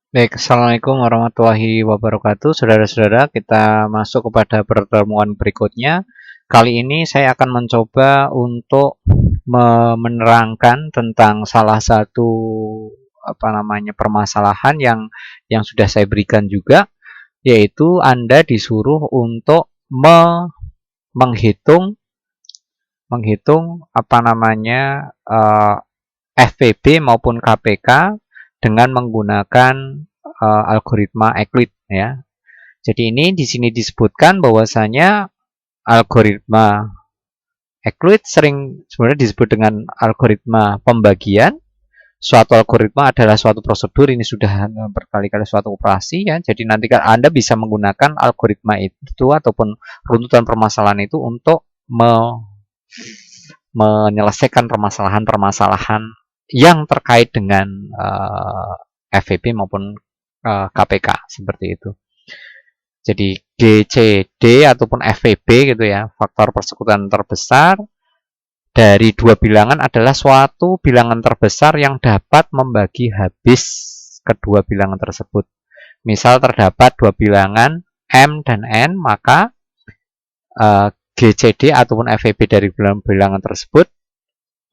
Baik, Assalamualaikum warahmatullahi wabarakatuh. Saudara-saudara, kita masuk kepada pertemuan berikutnya. Kali ini saya akan mencoba untuk menerangkan tentang salah satu permasalahan yang sudah saya berikan juga, yaitu Anda disuruh untuk menghitung FVB maupun KPK dengan menggunakan algoritma Euclid ya. Jadi ini di sini disebutkan bahwasanya algoritma Euclid sering sebenarnya disebut dengan algoritma pembagian. Suatu algoritma adalah suatu prosedur, ini sudah berkali-kali suatu operasi ya. Jadi nanti kan Anda bisa menggunakan algoritma itu ataupun runtutan permasalahan itu untuk menyelesaikan permasalahan-permasalahan yang terkait dengan FVB maupun KPK seperti itu. Jadi GCD ataupun FVB gitu ya, faktor persekutuan terbesar dari dua bilangan adalah suatu bilangan terbesar yang dapat membagi habis kedua bilangan tersebut. Misal terdapat dua bilangan M dan N, maka GCD ataupun FVB dari bilangan tersebut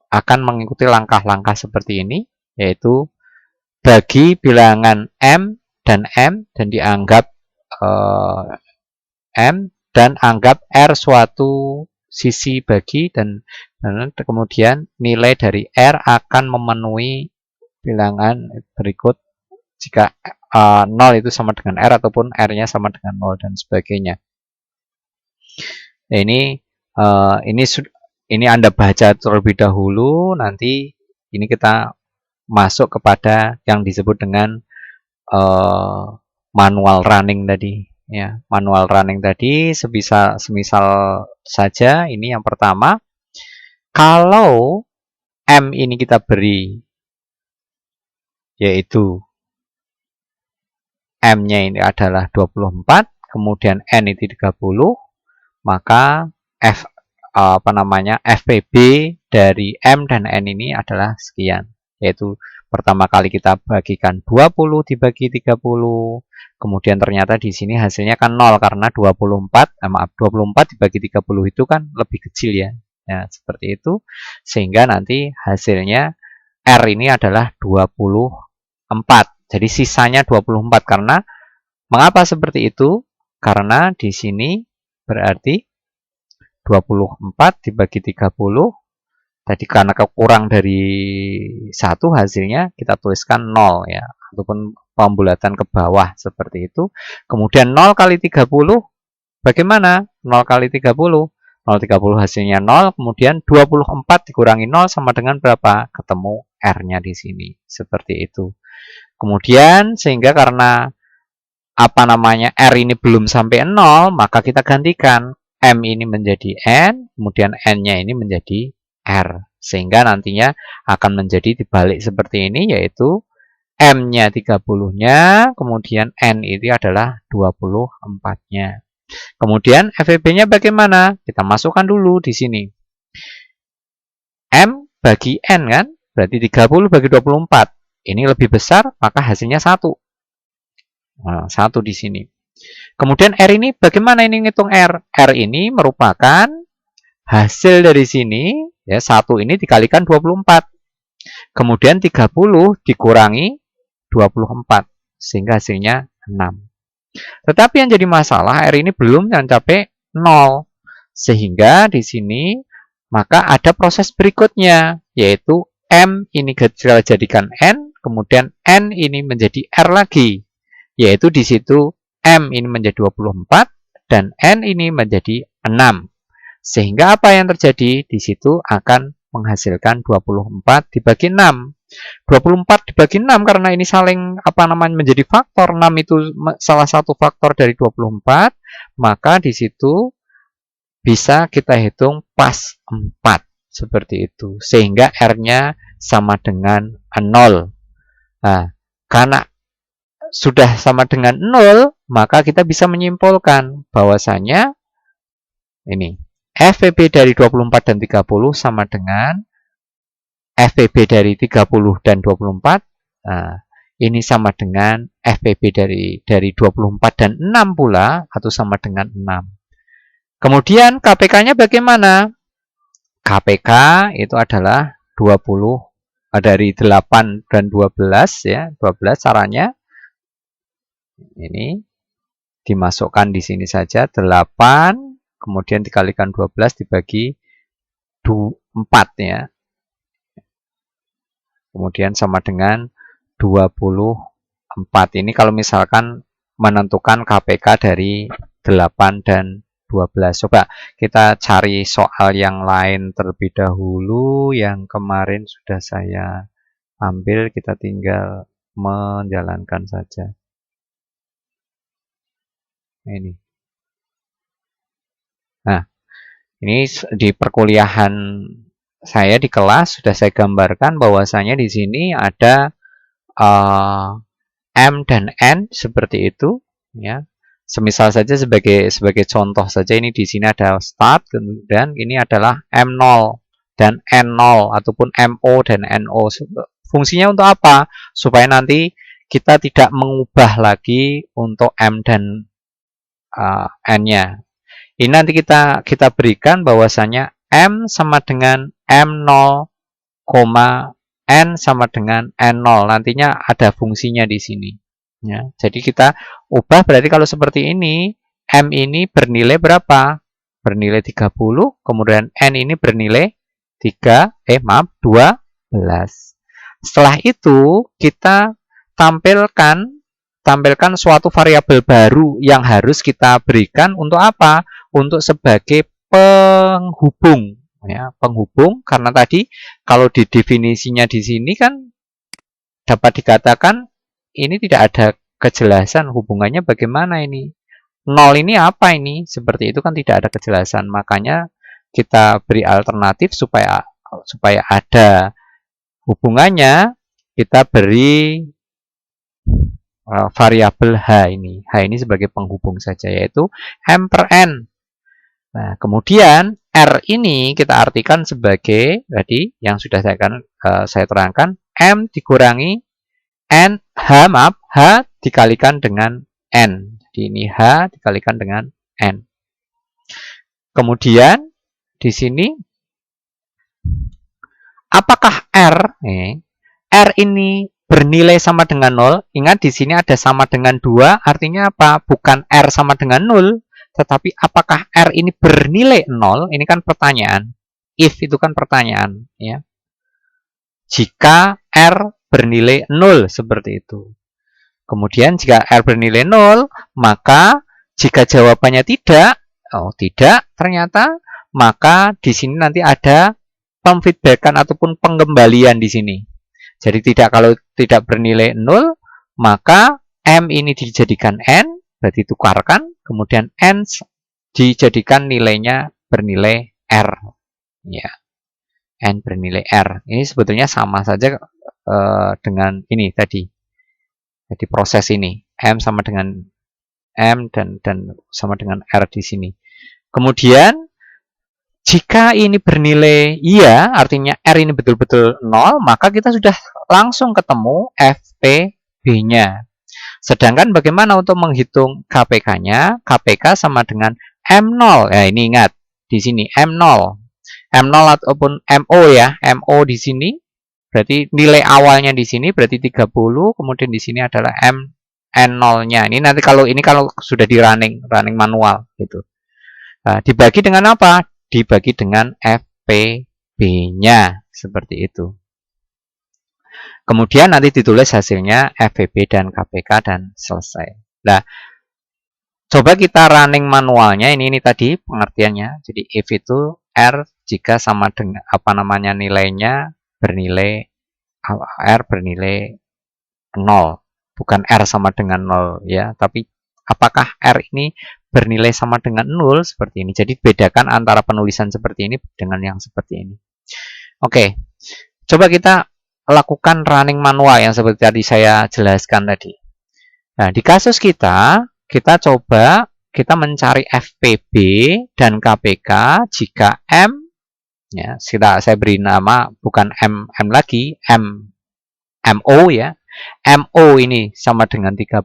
akan mengikuti langkah-langkah seperti ini, yaitu bagi bilangan M dan dianggap M dan anggap R suatu sisi bagi dan kemudian nilai dari R akan memenuhi bilangan berikut jika 0 itu sama dengan R ataupun R-nya sama dengan 0 dan sebagainya. Nah, ini Anda baca terlebih dahulu, nanti ini kita masuk kepada yang disebut dengan manual running tadi ya. Manual running tadi semisal saja ini yang pertama, kalau M ini kita beri yaitu M-nya ini adalah 24, kemudian N itu 30, maka FPB dari M dan N ini adalah sekian, yaitu pertama kali kita bagikan 20 dibagi 30, kemudian ternyata di sini hasilnya kan 0 karena 24 dibagi 30 itu kan lebih kecil ya. Ya, seperti itu. Sehingga nanti hasilnya R ini adalah 24. Jadi sisanya 24 karena mengapa seperti itu? Karena di sini berarti 24 dibagi 30 tadi karena kurang dari 1 hasilnya kita tuliskan 0 ya, ataupun pembulatan ke bawah seperti itu. Kemudian 0 kali 30 bagaimana? 0 kali 30. 0,30 hasilnya 0, kemudian 24 dikurangi 0 sama dengan berapa? Ketemu R-nya di sini. Seperti itu. Kemudian sehingga karena R ini belum sampai 0, maka kita gantikan M ini menjadi N, kemudian N-nya ini menjadi R. Sehingga nantinya akan menjadi dibalik seperti ini, yaitu M-nya 30-nya, kemudian N itu adalah 24-nya. Kemudian FVB-nya bagaimana? Kita masukkan dulu di sini. M bagi N kan? Berarti 30 bagi 24. Ini lebih besar, maka hasilnya 1. Nah, 1 di sini. Kemudian R ini bagaimana ini ngitung R? R ini merupakan hasil dari sini, ya 1 ini dikalikan 24. Kemudian 30 dikurangi 24, sehingga hasilnya 6. Tetapi yang jadi masalah, R ini belum mencapai 0. Sehingga di sini maka ada proses berikutnya, yaitu M ini kita jadikan N, kemudian N ini menjadi R lagi. Yaitu di situ M ini menjadi 24 dan N ini menjadi 6. Sehingga apa yang terjadi? Di situ akan menghasilkan 24 dibagi 6. 24 dibagi 6 karena ini saling menjadi faktor. 6 itu salah satu faktor dari 24, maka di situ bisa kita hitung pas 4 seperti itu. Sehingga R-nya sama dengan 0. Nah, karena sudah sama dengan 0, maka kita bisa menyimpulkan bahwasanya ini FVB dari 24 dan 30 sama dengan FVB dari 30 dan 24. Nah, ini sama dengan FPB dari 24 dan 6 pula, atau sama dengan 6. Kemudian KPK-nya bagaimana? KPK itu adalah 20 dari 8 dan 12 ya. 12 caranya ini dimasukkan di sini saja, 8 kemudian dikalikan 12 dibagi 4 ya. Kemudian sama dengan 24. Ini kalau misalkan menentukan KPK dari 8 dan 12. Coba kita cari soal yang lain terlebih dahulu. Yang kemarin sudah saya ambil, kita tinggal menjalankan saja. Ini. Nah, ini di perkuliahan saya di kelas sudah saya gambarkan bahwasanya di sini ada M dan N seperti itu ya. Semisal saja sebagai contoh saja, ini di sini ada start, kemudian ini adalah M0 dan N0 ataupun MO dan NO. Fungsinya untuk apa? Supaya nanti kita tidak mengubah lagi untuk M dan N-nya. Ini nanti kita berikan bahwasanya M sama dengan M0, N sama dengan N0. Nantinya ada fungsinya di sini. Ya, jadi kita ubah, berarti kalau seperti ini, M ini bernilai berapa? Bernilai 30, kemudian N ini bernilai 12. Setelah itu kita tampilkan suatu variabel baru yang harus kita berikan untuk apa? Untuk sebagai penghubung ya, penghubung, karena tadi kalau di definisinya di sini kan dapat dikatakan ini tidak ada kejelasan hubungannya bagaimana ini. 0 ini apa ini? Seperti itu kan tidak ada kejelasan. Makanya kita beri alternatif supaya ada hubungannya, kita beri variabel H ini. H ini sebagai penghubung saja, yaitu M per N. Nah, kemudian R ini kita artikan sebagai tadi yang sudah saya terangkan, M dikurangi H dikalikan dengan N. Jadi ini H dikalikan dengan N. Kemudian di sini apakah R ini bernilai sama dengan 0? Ingat di sini ada sama dengan 2, artinya apa? Bukan R sama dengan 0, tetapi apakah R ini bernilai 0? Ini kan pertanyaan. If itu kan pertanyaan, ya. Jika R bernilai 0 seperti itu. Kemudian jika R bernilai 0, maka jika jawabannya tidak, ternyata, maka di sini nanti ada pemfeedbackan ataupun pengembalian di sini. Jadi kalau tidak bernilai 0, maka M ini dijadikan N, berarti tukarkan, kemudian N dijadikan nilainya bernilai R. Ya. N bernilai R. Ini sebetulnya sama saja dengan ini tadi. Jadi proses ini, M sama dengan M dan sama dengan R di sini. Kemudian jika ini bernilai iya, artinya R ini betul-betul 0, maka kita sudah langsung ketemu FPB-nya. Sedangkan bagaimana untuk menghitung KPK-nya? KPK sama dengan M0. Ya, ini ingat di sini M0. M0 ataupun MO ya. MO di sini berarti nilai awalnya di sini berarti 30, kemudian di sini adalah N0-nya. Ini nanti kalau sudah di running manual gitu. Nah, dibagi dengan apa? Dibagi dengan FPB-nya seperti itu. Kemudian nanti ditulis hasilnya FPB dan KPK dan selesai. Nah, coba kita running manualnya. Ini tadi pengertiannya. Jadi if itu R jika sama dengan nilainya bernilai R bernilai 0, bukan R sama dengan 0 ya, tapi apakah R ini bernilai sama dengan 0 seperti ini. Jadi bedakan antara penulisan seperti ini dengan yang seperti ini. Oke. Coba kita lakukan running manual yang seperti tadi saya jelaskan tadi. Nah, di kasus kita coba kita mencari FPB dan KPK jika M ya, saya beri nama bukan M lagi, MO ya. MO ini sama dengan 30,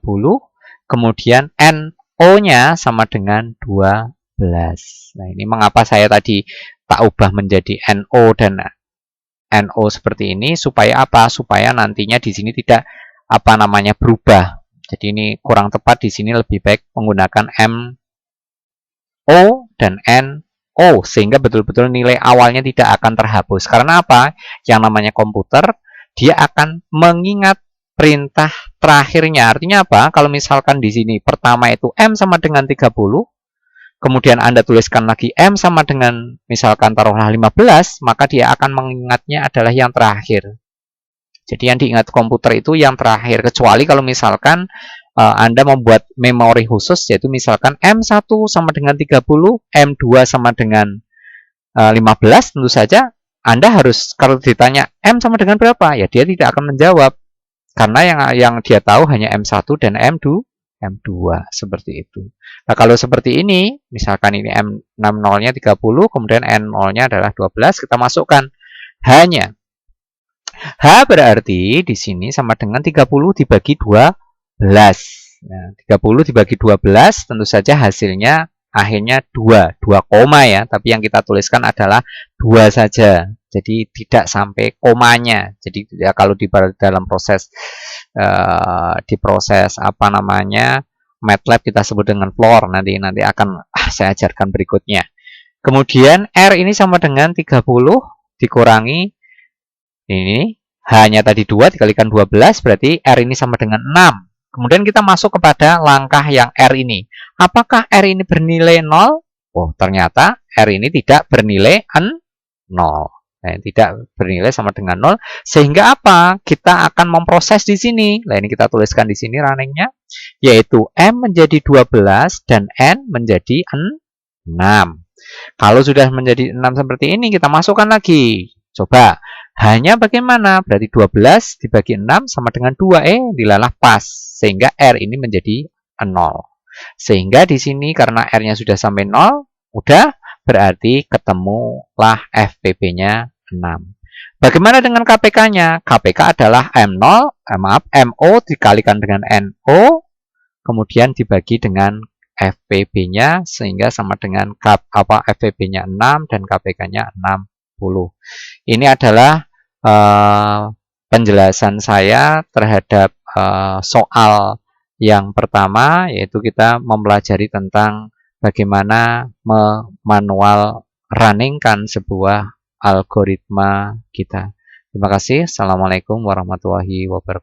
kemudian NO-nya sama dengan 12. Nah, ini mengapa saya tadi tak ubah menjadi NO dan NO seperti ini, supaya apa? Supaya nantinya di sini tidak apa namanya berubah. Jadi ini kurang tepat, di sini lebih baik menggunakan MO dan NO sehingga betul-betul nilai awalnya tidak akan terhapus. Karena apa? Yang namanya komputer dia akan mengingat perintah terakhirnya. Artinya apa? Kalau misalkan di sini pertama itu M sama dengan 30, kemudian Anda tuliskan lagi M sama dengan misalkan taruhlah 15, maka dia akan mengingatnya adalah yang terakhir. Jadi yang diingat komputer itu yang terakhir, kecuali kalau misalkan Anda membuat memori khusus, yaitu misalkan M1 sama dengan 30, M2 sama dengan 15, tentu saja Anda harus, kalau ditanya M sama dengan berapa, ya dia tidak akan menjawab. Karena yang dia tahu hanya M1 dan M2 seperti itu. Nah, kalau seperti ini, misalkan ini M60-nya 30, kemudian N0-nya adalah 12, kita masukkan hanya H berarti di sini sama dengan 30 dibagi 12. Nah, 30 dibagi 12 tentu saja hasilnya akhirnya 2 koma ya, tapi yang kita tuliskan adalah 2 saja. Jadi tidak sampai komanya. Jadi ya, kalau di dalam proses di proses apa namanya MATLAB kita sebut dengan floor, nanti akan saya ajarkan berikutnya. Kemudian R ini sama dengan 30 dikurangi ini hanya tadi 2 dikalikan 12 berarti R ini sama dengan 6. Kemudian kita masuk kepada langkah yang R ini. Apakah R ini bernilai 0? Oh, ternyata R ini tidak bernilai 0. Nah, tidak bernilai sama dengan 0. Sehingga apa? Kita akan memproses di sini. Nah, ini kita tuliskan di sini runningnya. Yaitu M menjadi 12 dan N menjadi 6. Kalau sudah menjadi 6 seperti ini, kita masukkan lagi. Coba. Hanya bagaimana? Berarti 12 dibagi 6 sama dengan 2. Dilalah pas. Sehingga R ini menjadi 0. Sehingga di sini karena R-nya sudah sampai 0, udah berarti ketemulah FPP-nya 6. Bagaimana dengan KPK-nya? KPK adalah MO dikalikan dengan NO, kemudian dibagi dengan FPB-nya sehingga sama dengan FPB-nya 6 dan KPK-nya 60. Ini adalah penjelasan saya terhadap soal yang pertama, yaitu kita mempelajari tentang bagaimana memanual runningkan sebuah algoritma kita. Terima kasih. Assalamualaikum warahmatullahi wabarakatuh.